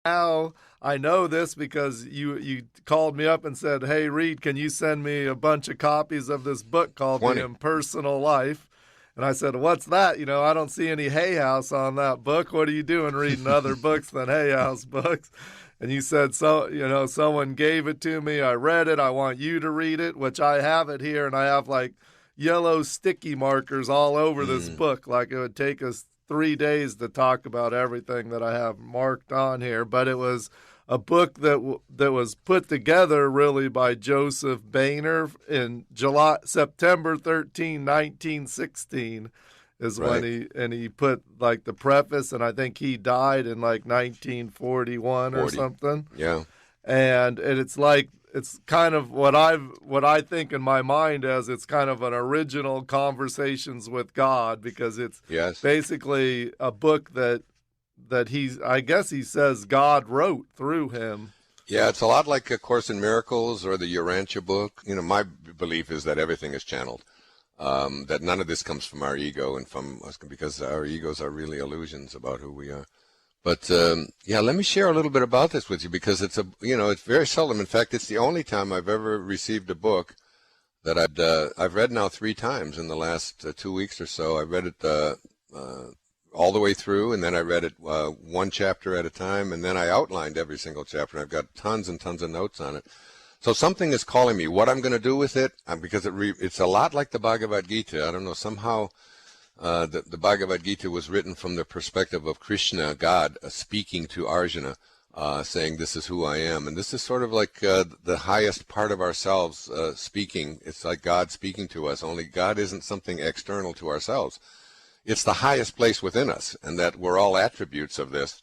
Now I know this because you called me up and said, "Hey Reed, can you send me a bunch of copies of this book called The 20. Impersonal Life?" And I said, "What's that? I don't see any Hay House on that book. What are you doing reading other books than Hay House books?" And you said, someone gave it to me. I read it. I want you to read it, which I have it here, and I have like yellow sticky markers all over this Mm, book. Like it would take us 3 days to talk about everything that I have marked on here. But it was a book that was put together really by Joseph Boehner in September 13, 1916 is when right. he put like the preface, and I think he died in like 1941 or 40. something. Yeah. And it's like it's kind of what I think in my mind as it's kind of an original conversations with God, because it's Yes. basically a book that I guess he says God wrote through him. Yeah, it's a lot like A Course in Miracles or the Urantia book. My belief is that everything is channeled. That none of this comes from our ego and from us, because our egos are really illusions about who we are. But yeah, let me share a little bit about this with you, because it's very seldom. In fact, it's the only time I've ever received a book that I've read now 3 times in the last 2 weeks or so. I read it all the way through, and then I read it one chapter at a time, and then I outlined every single chapter. I've got tons and tons of notes on it. So something is calling me. What I'm going to do with it, because it's a lot like the Bhagavad Gita. I don't know, somehow the Bhagavad Gita was written from the perspective of Krishna, God, speaking to Arjuna, saying, "This is who I am." And this is sort of like the highest part of ourselves speaking. It's like God speaking to us, only God isn't something external to ourselves. It's the highest place within us, and that we're all attributes of this,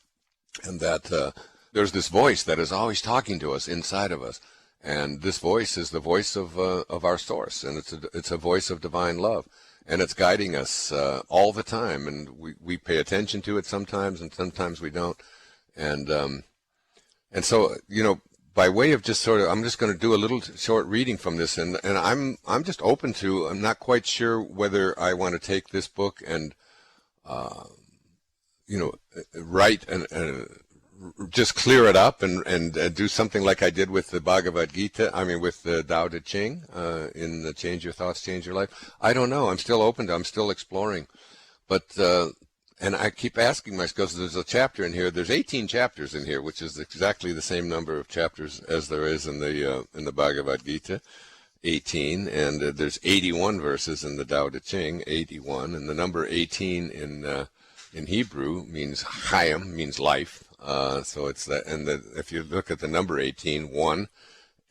and that there's this voice that is always talking to us inside of us. And this voice is the voice of our source, and it's a voice of divine love, and it's guiding us all the time. And we pay attention to it sometimes, and sometimes we don't. And so by way of just sort of, I'm just going to do a little short reading from this, and I'm just open to. I'm not quite sure whether I want to take this book and write and just clear it up and do something like I did with the Bhagavad Gita, with the Tao Te Ching in the Change Your Thoughts, Change Your Life. I don't know. I'm still I'm still exploring. But, and I keep asking myself, because there's a chapter in here, there's 18 chapters in here, which is exactly the same number of chapters as there is in the Bhagavad Gita, 18, and there's 81 verses in the Tao Te Ching, 81, and the number 18 in Hebrew means Chaim, means life. So it's that, and if you look at the number 18, 1,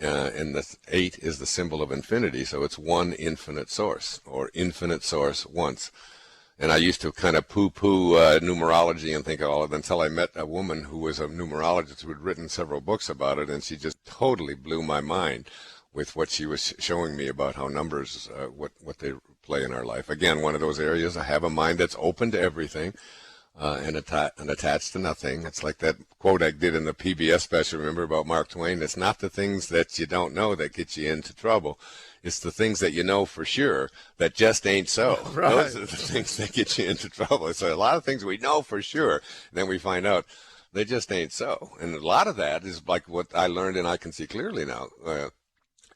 and the 8 is the symbol of infinity, so it's one infinite source, or infinite source once. And I used to kind of poo-poo numerology and think of all of it until I met a woman who was a numerologist who had written several books about it, and she just totally blew my mind with what she was showing me about how numbers, what they play in our life. Again, one of those areas, I have a mind that's open to everything. And attached to nothing. It's like that quote I did in the PBS special, remember, about Mark Twain. It's not the things that you don't know that get you into trouble. It's the things that you know for sure that just ain't so. Right. Those are the things that get you into trouble. So a lot of things we know for sure, and then we find out they just ain't so. And a lot of that is like what I learned, and I can see clearly now,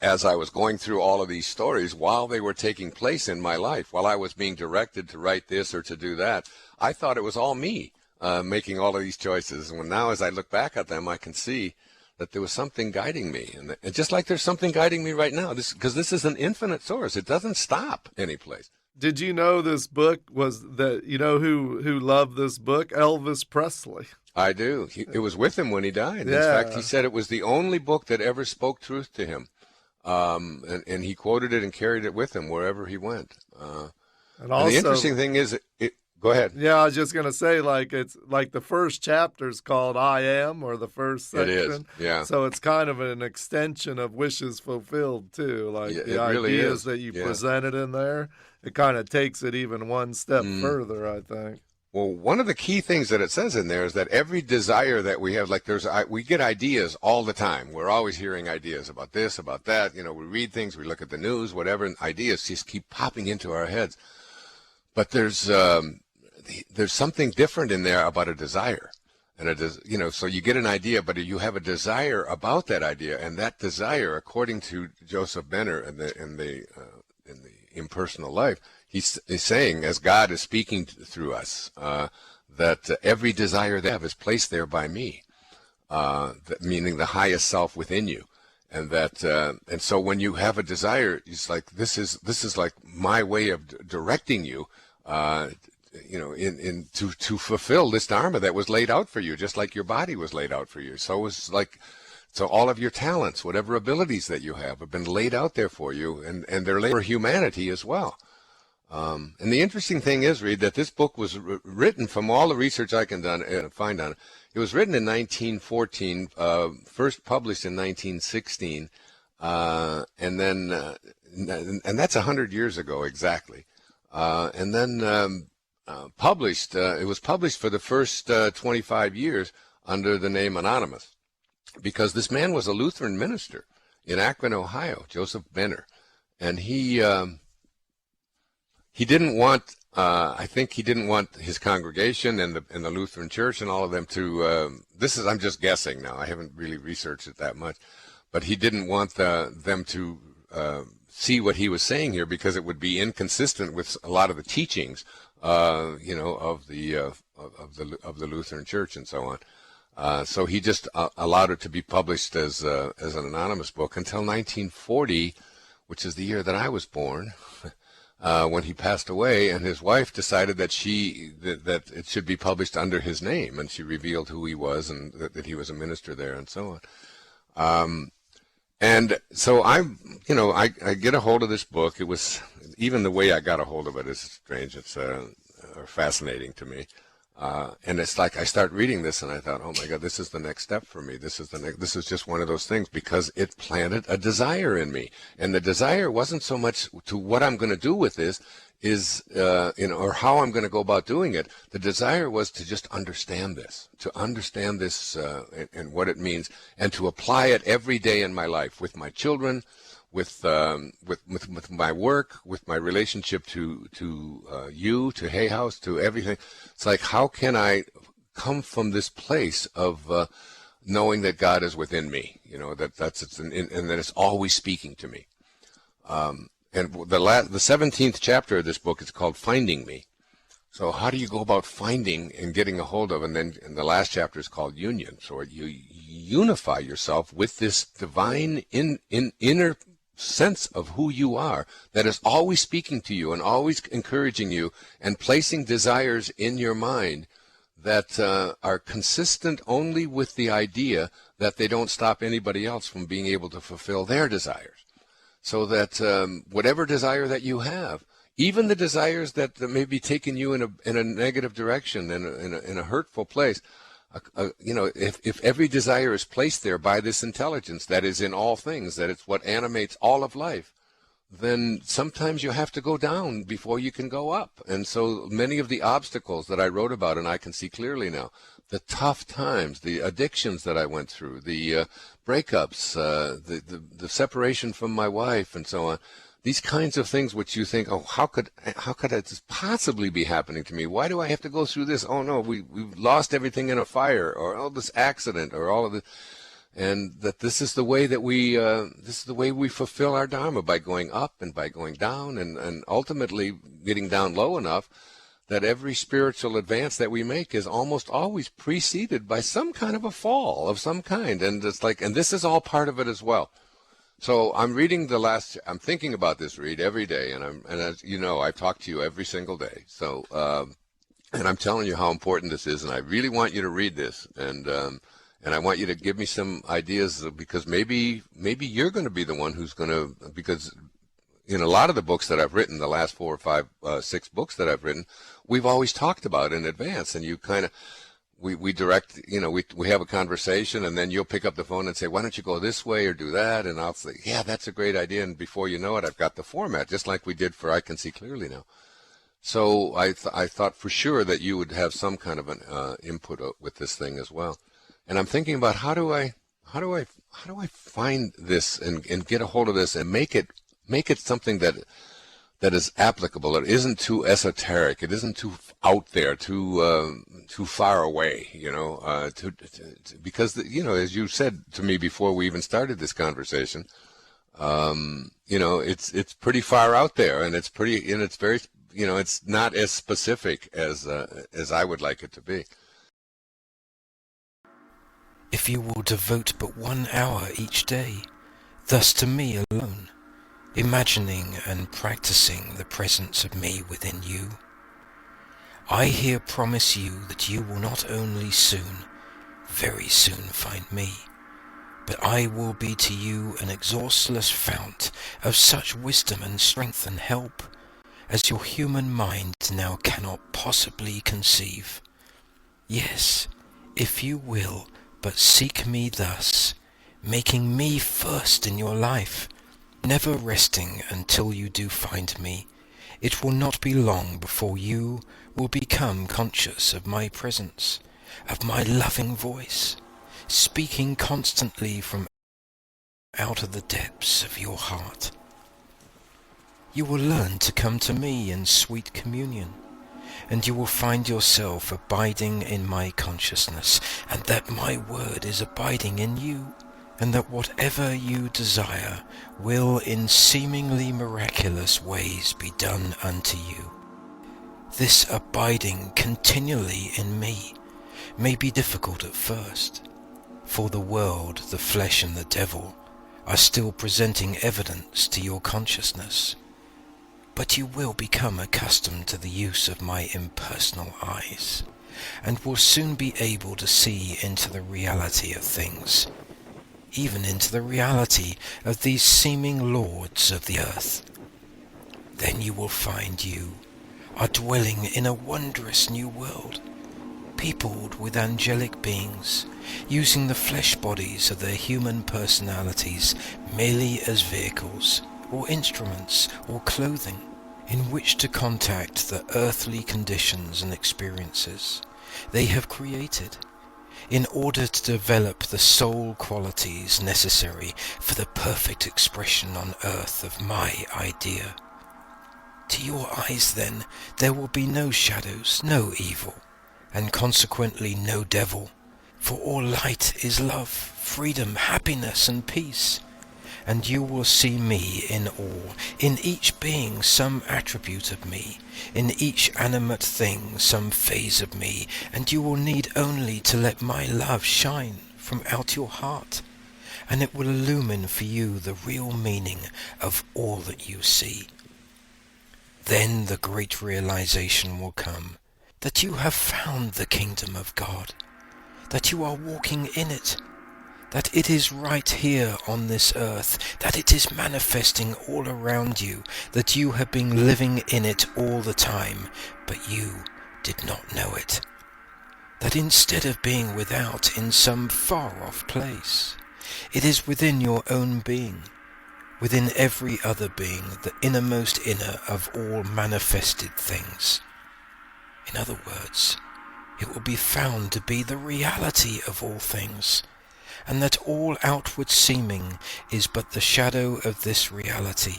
as I was going through all of these stories while they were taking place in my life, while I was being directed to write this or to do that. I thought it was all me making all of these choices. And now as I look back at them, I can see that there was something guiding me. And just like there's something guiding me right now, because this is an infinite source. It doesn't stop any place. Did you know this book was that, who loved this book? Elvis Presley. I do. It was with him when he died. Yeah. In fact, he said it was the only book that ever spoke truth to him. And he quoted it and carried it with him wherever he went. And also, and the interesting thing is, go ahead. Yeah, I was just going to say, like, it's like the first chapter is called I Am, or the first section. It is, yeah. So it's kind of an extension of Wishes Fulfilled, too. Like, yeah, the really ideas is. that you Yeah. presented in there, it kind of takes it even one step further, I think. Well, one of the key things that it says in there is that every desire that we have, like we get ideas all the time. We're always hearing ideas about this, about that. We read things, we look at the news, whatever, and ideas just keep popping into our heads. But there's something different in there about a desire. And it is, so you get an idea, but you have a desire about that idea, and that desire, according to Joseph Benner in the Impersonal Life, he's saying, as God is speaking through us, that every desire they have is placed there by me, meaning the highest self within you, and that, and so when you have a desire, it's like this is like my way of directing you. To fulfill this dharma that was laid out for you, just like your body was laid out for you. So all of your talents, whatever abilities that you have been laid out there for you, and they're laid for humanity as well. And the interesting thing is, Reed, that this book was written, from all the research I can find on it. It was written in 1914, first published in 1916, and that's 100 years ago exactly. And then published. It was published for the first 25 years under the name Anonymous, because this man was a Lutheran minister in Akron, Ohio, Joseph Benner, and he didn't want. I think he didn't want his congregation and the Lutheran Church and all of them to. I'm just guessing now. I haven't really researched it that much, but he didn't want them to see what he was saying here, because it would be inconsistent with a lot of the teachings, of the Lutheran Church and so on. So he just allowed it to be published as an anonymous book until 1940, which is the year that I was born, when he passed away, and his wife decided that that it should be published under his name, and she revealed who he was and that he was a minister there and so on. And so I get a hold of this book. It was, even the way I got a hold of it is strange. It's fascinating to me. And it's like I start reading this and I thought, oh my God, this is the next step for me. This is just one of those things, because it planted a desire in me. And the desire wasn't so much to what I'm going to do with this or how I'm going to go about doing it. The desire was to just understand this, and what it means, and to apply it every day in my life, with my children, with my work, with my relationship to you, to Hay House, to everything. It's like, how can I come from this place of knowing that God is within me, and that it's always speaking to me. And the 17th chapter of this book is called Finding Me. So how do you go about finding and getting a hold of? And the last chapter is called Union. So you unify yourself with this divine inner sense of who you are, that is always speaking to you and always encouraging you and placing desires in your mind that are consistent only with the idea that they don't stop anybody else from being able to fulfill their desires. So that whatever desire that you have, even the desires that may be taking you in a negative direction, in a hurtful place, if every desire is placed there by this intelligence that is in all things, that it's what animates all of life, then sometimes you have to go down before you can go up. And so many of the obstacles that I wrote about, and I can see clearly now, the tough times, the addictions that I went through, the breakups, the separation from my wife, and so on. These kinds of things which you think, oh, how could it possibly be happening to me? Why do I have to go through this? Oh no, we've lost everything in a fire, or this accident, or all of this. And that this is the way that we fulfill our dharma, by going up and by going down, and ultimately getting down low enough that every spiritual advance that we make is almost always preceded by some kind of a fall of some kind. And it's like, and this is all part of it as well. So I'm I'm thinking about this, Reed, every day, and as you know, I talk to you every single day. So, and I'm telling you how important this is, and I really want you to read this, and I want you to give me some ideas, because maybe you're going to be the one who's going to, because in a lot of the books that I've written, the last 4 or 5, 6 books that I've written, we've always talked about in advance, and you kind of, we direct, we have a conversation, and then you'll pick up the phone and say, why don't you go this way or do that? And I'll say, yeah, that's a great idea. And before you know it, I've got the format, just like we did for I Can See Clearly Now. So I thought for sure that you would have some kind of an input with this thing as well. And I'm thinking about how do I find this and get a hold of this and make it something that that is applicable. It isn't too esoteric. It isn't too out there, too far away. Because as you said to me before we even started this conversation, it's pretty far out there, and it's very, it's not as specific as I would like it to be. If you will devote but 1 hour each day, thus to me alone, imagining and practicing the presence of me within you, I here promise you that you will not only soon, very soon find me, but I will be to you an exhaustless fount of such wisdom and strength and help as your human mind now cannot possibly conceive. Yes, if you will but seek me thus, making me first in your life, never resting until you do find me, it will not be long before you will become conscious of my presence, of my loving voice, speaking constantly from out of the depths of your heart. You will learn to come to me in sweet communion, and you will find yourself abiding in my consciousness, and that my word is abiding in you, and that whatever you desire will in seemingly miraculous ways be done unto you. This abiding continually in me may be difficult at first, for the world, the flesh and the devil are still presenting evidence to your consciousness, but you will become accustomed to the use of my impersonal eyes, and will soon be able to see into the reality of things, even into the reality of these seeming lords of the earth. Then you will find you are dwelling in a wondrous new world, peopled with angelic beings, using the flesh bodies of their human personalities merely as vehicles, or instruments, or clothing, in which to contact the earthly conditions and experiences they have created, in order to develop the soul qualities necessary for the perfect expression on earth of my idea. To your eyes, then, there will be no shadows, no evil, and consequently no devil, for all light is love, freedom, happiness, and peace. And you will see me in all, in each being some attribute of me, in each animate thing some phase of me, and you will need only to let my love shine from out your heart, and it will illumine for you the real meaning of all that you see. Then the great realization will come that you have found the kingdom of God, that you are walking in it, that it is right here on this earth, that it is manifesting all around you, that you have been living in it all the time, but you did not know it. That instead of being without in some far-off place, it is within your own being, within every other being, the innermost inner of all manifested things. In other words, it will be found to be the reality of all things, and that all outward seeming is but the shadow of this reality,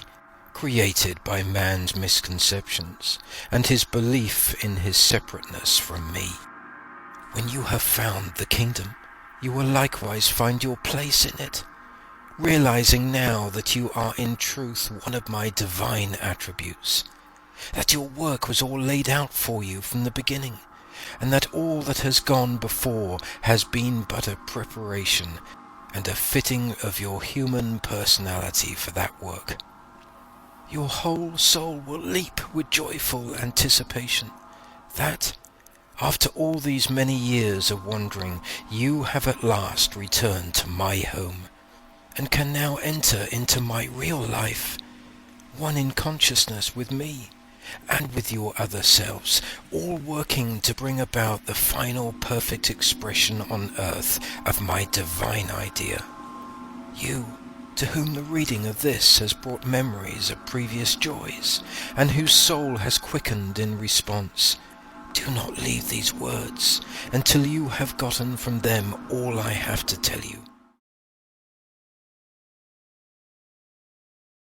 created by man's misconceptions and his belief in his separateness from me. When you have found the kingdom, you will likewise find your place in it, realizing now that you are in truth one of my divine attributes, that your work was all laid out for you from the beginning, and that all that has gone before has been but a preparation and a fitting of your human personality for that work. Your whole soul will leap with joyful anticipation that, after all these many years of wandering, you have at last returned to my home, and can now enter into my real life, one in consciousness with me, and with your other selves, all working to bring about the final perfect expression on earth of my divine idea. You, to whom the reading of this has brought memories of previous joys, and whose soul has quickened in response, do not leave these words until you have gotten from them all I have to tell you.